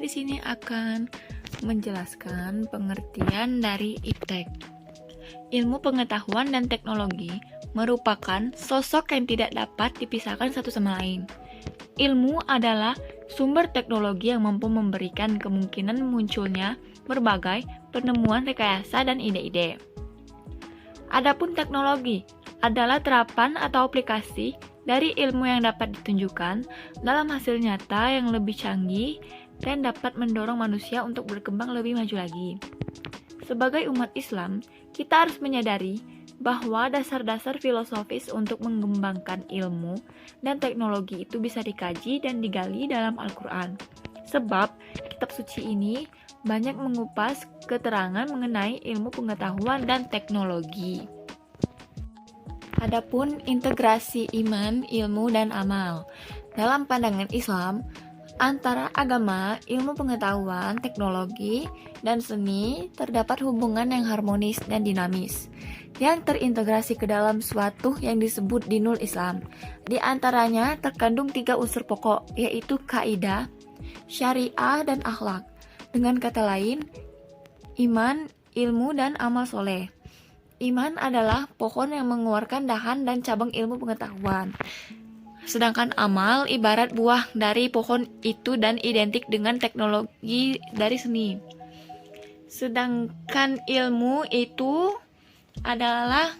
di sini akan menjelaskan pengertian dari iptek. Ilmu pengetahuan dan teknologi merupakan sosok yang tidak dapat dipisahkan satu sama lain. Ilmu adalah sumber teknologi yang mampu memberikan kemungkinan munculnya berbagai penemuan rekayasa dan ide-ide. Adapun teknologi adalah terapan atau aplikasi dari ilmu yang dapat ditunjukkan dalam hasil nyata yang lebih canggih dan dapat mendorong manusia untuk berkembang lebih maju lagi. Sebagai umat Islam, kita harus menyadari bahwa dasar-dasar filosofis untuk mengembangkan ilmu dan teknologi itu bisa dikaji dan digali dalam Al-Quran. Sebab kitab suci ini banyak mengupas keterangan mengenai ilmu pengetahuan dan teknologi. Adapun integrasi iman, ilmu, dan amal. Dalam pandangan Islam, antara agama, ilmu pengetahuan, teknologi, dan seni terdapat hubungan yang harmonis dan dinamis yang terintegrasi ke dalam suatu yang disebut dinul Islam. Di antaranya terkandung 3 unsur pokok, yaitu kaidah, syariah, dan akhlak. Dengan kata lain, iman, ilmu, dan amal soleh. Iman adalah pohon yang mengeluarkan dahan dan cabang ilmu pengetahuan. Sedangkan amal ibarat buah dari pohon itu dan identik dengan teknologi dari seni. Sedangkan ilmu itu adalah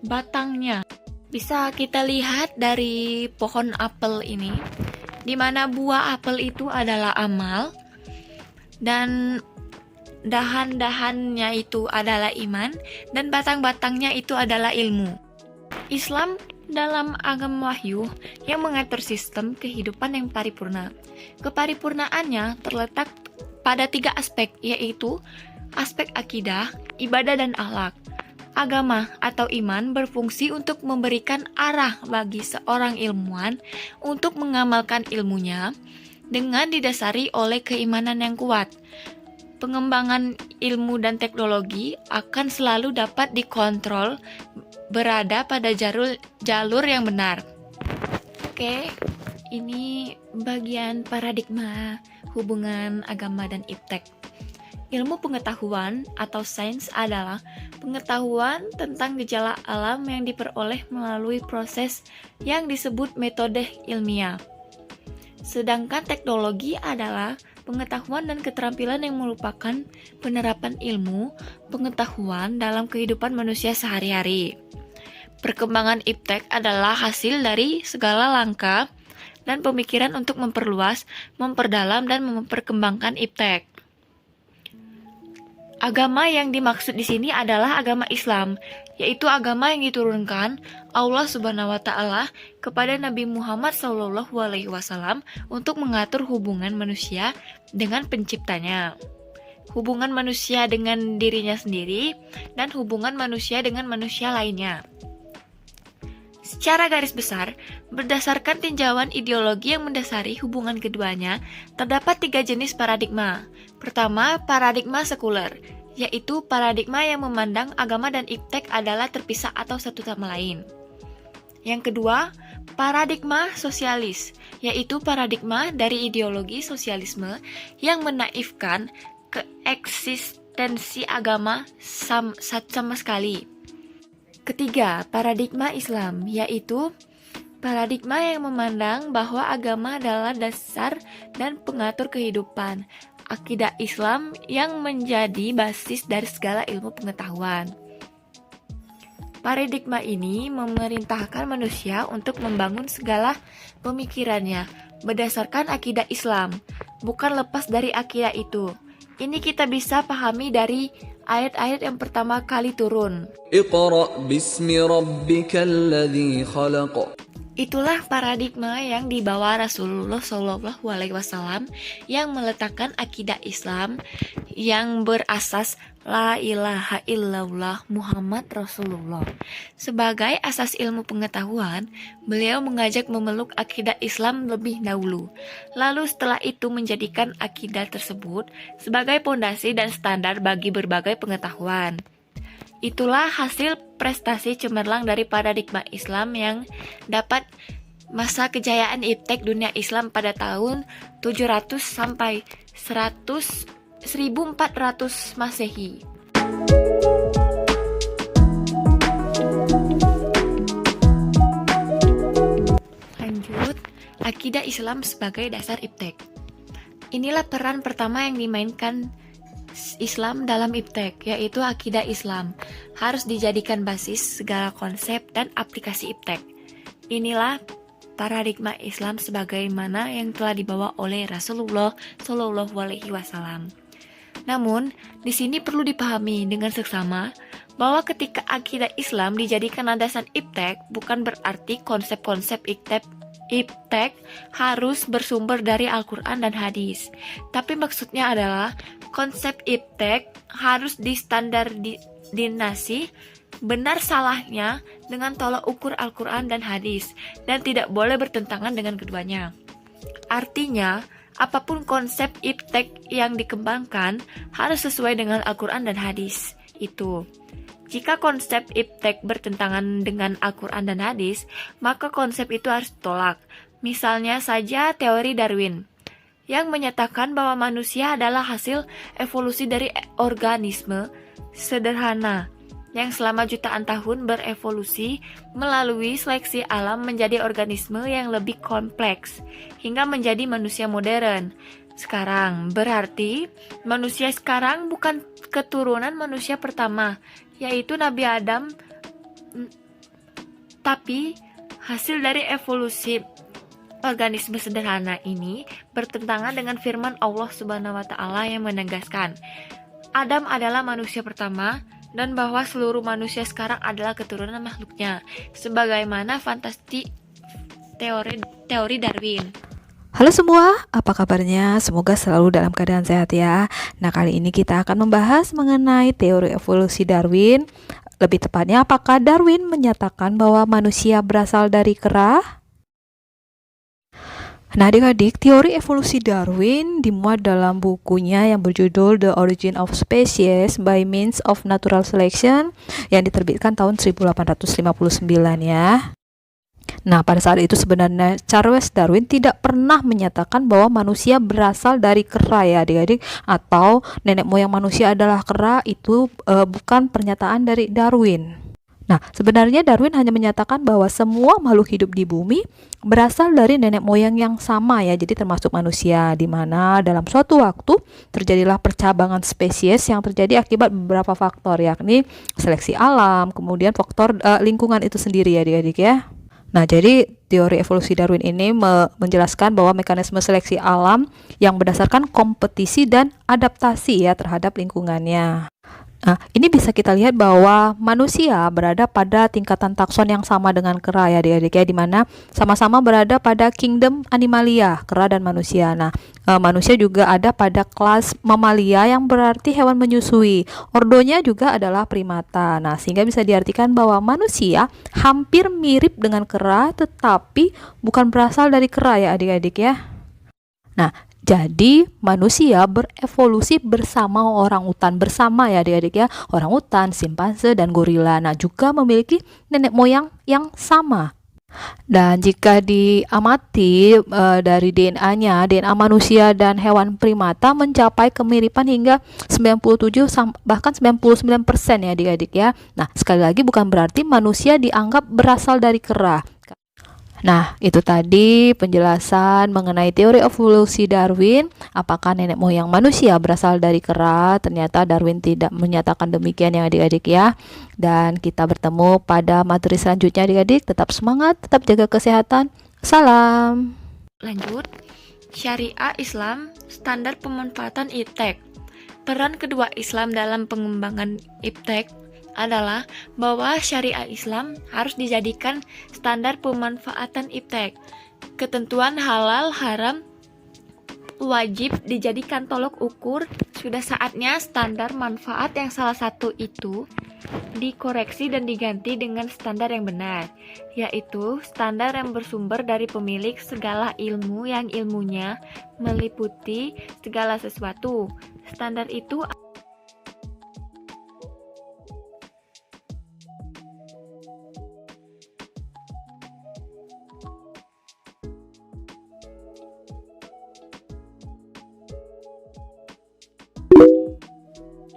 batangnya. Bisa kita lihat dari pohon apel ini, di mana buah apel itu adalah amal dan dahan-dahannya itu adalah iman dan batang-batangnya itu adalah ilmu. Islam dalam agama wahyu yang mengatur sistem kehidupan yang paripurna. Keparipurnaannya terletak pada 3 aspek, yaitu aspek akidah, ibadah, dan akhlak. Agama atau iman berfungsi untuk memberikan arah bagi seorang ilmuwan untuk mengamalkan ilmunya dengan didasari oleh keimanan yang kuat. Pengembangan ilmu dan teknologi akan selalu dapat dikontrol berada pada jalur yang benar. Oke, ini bagian paradigma hubungan agama dan iptek. Ilmu pengetahuan atau sains adalah pengetahuan tentang gejala alam yang diperoleh melalui proses yang disebut metode ilmiah. Sedangkan teknologi adalah pengetahuan dan keterampilan yang merupakan penerapan ilmu pengetahuan dalam kehidupan manusia sehari-hari. Perkembangan iptek adalah hasil dari segala langkah dan pemikiran untuk memperluas, memperdalam, dan memperkembangkan iptek. Agama yang dimaksud di sini adalah agama Islam, yaitu agama yang diturunkan Allah Subhanahu wa taala kepada Nabi Muhammad SAW untuk mengatur hubungan manusia dengan penciptanya, hubungan manusia dengan dirinya sendiri, dan hubungan manusia dengan manusia lainnya. Secara garis besar, berdasarkan tinjauan ideologi yang mendasari hubungan keduanya, terdapat 3 jenis paradigma. Pertama, paradigma sekuler, yaitu paradigma yang memandang agama dan iptek adalah terpisah atau satu sama lain. Yang kedua, paradigma sosialis, yaitu paradigma dari ideologi sosialisme yang menaifkan keeksistensi agama sama sekali. Ketiga, paradigma Islam, yaitu paradigma yang memandang bahwa agama adalah dasar dan pengatur kehidupan, akidah Islam yang menjadi basis dari segala ilmu pengetahuan. Paradigma ini memerintahkan manusia untuk membangun segala pemikirannya berdasarkan akidah Islam, bukan lepas dari akidah itu. Ini kita bisa pahami dari ayat-ayat yang pertama kali turun. Iqra' bismi rabbikal ladzi khalaq. Itulah paradigma yang dibawa Rasulullah SAW yang meletakkan akidah Islam yang berasas La ilaha illallah Muhammad Rasulullah. Sebagai asas ilmu pengetahuan, beliau mengajak memeluk akidah Islam lebih dahulu. Lalu setelah itu menjadikan akidah tersebut sebagai pondasi dan standar bagi berbagai pengetahuan. Itulah hasil prestasi cemerlang dari paradigma Islam yang dapat masa kejayaan iptek dunia Islam pada tahun 700 sampai 1400 Masehi. Lanjut, akidah Islam sebagai dasar iptek. Inilah peran pertama yang dimainkan Islam dalam iptek, yaitu akidah Islam harus dijadikan basis segala konsep dan aplikasi iptek. Inilah paradigma Islam sebagaimana yang telah dibawa oleh Rasulullah Shallallahu Alaihi Wasallam. Namun, di sini perlu dipahami dengan seksama bahwa ketika akidah Islam dijadikan landasan iptek, bukan berarti konsep-konsep iptek harus bersumber dari Al-Quran dan hadis. Tapi maksudnya adalah konsep iptek harus distandardisasi benar salahnya dengan tolak ukur Al-Quran dan hadis, dan tidak boleh bertentangan dengan keduanya. Artinya, apapun konsep iptek yang dikembangkan harus sesuai dengan Al-Quran dan hadis itu. Jika konsep iptek bertentangan dengan Al-Quran dan hadis, maka konsep itu harus ditolak. Misalnya saja teori Darwin, yang menyatakan bahwa manusia adalah hasil evolusi dari organisme sederhana yang selama jutaan tahun berevolusi melalui seleksi alam menjadi organisme yang lebih kompleks hingga menjadi manusia modern. Sekarang berarti manusia sekarang bukan keturunan manusia pertama, yaitu Nabi Adam, tapi hasil dari evolusi organisme sederhana ini bertentangan dengan firman Allah Subhanahu wa taala yang menegaskan Adam adalah manusia pertama dan bahwa seluruh manusia sekarang adalah keturunan makhluknya, sebagaimana fantasi teori Darwin. Halo semua, apa kabarnya? Semoga selalu dalam keadaan sehat ya. Nah, kali ini kita akan membahas mengenai teori evolusi Darwin. Lebih tepatnya, apakah Darwin menyatakan bahwa manusia berasal dari kera? Nah, adik-adik, teori evolusi Darwin dimuat dalam bukunya yang berjudul The Origin of Species by Means of Natural Selection yang diterbitkan tahun 1859 ya. Nah, pada saat itu sebenarnya Charles Darwin tidak pernah menyatakan bahwa manusia berasal dari kera ya adik-adik, atau nenek moyang manusia adalah kera. Itu bukan pernyataan dari Darwin. Nah, sebenarnya Darwin hanya menyatakan bahwa semua makhluk hidup di bumi berasal dari nenek moyang yang sama ya, jadi termasuk manusia, di mana dalam suatu waktu terjadilah percabangan spesies yang terjadi akibat beberapa faktor, yakni seleksi alam, kemudian faktor lingkungan itu sendiri ya adik-adik ya. Nah, jadi teori evolusi Darwin ini menjelaskan bahwa mekanisme seleksi alam yang berdasarkan kompetisi dan adaptasi ya terhadap lingkungannya. Nah, ini bisa kita lihat bahwa manusia berada pada tingkatan takson yang sama dengan kera ya adik-adik ya, di mana sama-sama berada pada kingdom animalia, kera dan manusia. Nah, manusia juga ada pada kelas mamalia yang berarti hewan menyusui. Ordonya juga adalah primata. Nah, sehingga bisa diartikan bahwa manusia hampir mirip dengan kera tetapi bukan berasal dari kera ya adik-adik ya. Nah, jadi manusia berevolusi bersama orangutan bersama ya adik-adik ya. Orangutan, simpanse, dan gorila. Nah, juga memiliki nenek moyang yang sama. Dan jika diamati dari DNA manusia dan hewan primata mencapai kemiripan hingga 97 bahkan 99% ya adik-adik ya. Nah, sekali lagi bukan berarti manusia dianggap berasal dari kera. Nah, itu tadi penjelasan mengenai teori evolusi Darwin. Apakah nenek moyang manusia berasal dari kera? Ternyata Darwin tidak menyatakan demikian ya adik-adik ya. Dan kita bertemu pada materi selanjutnya adik-adik. Tetap semangat, tetap jaga kesehatan. Salam. Lanjut, Syariah Islam, standar pemanfaatan iptek. Peran kedua Islam dalam pengembangan iptek adalah bahwa syariah Islam harus dijadikan standar pemanfaatan iptek. Ketentuan halal haram wajib dijadikan tolok ukur. Sudah saatnya standar manfaat yang salah satu itu dikoreksi dan diganti dengan standar yang benar, yaitu standar yang bersumber dari pemilik segala ilmu yang ilmunya meliputi segala sesuatu. Standar itu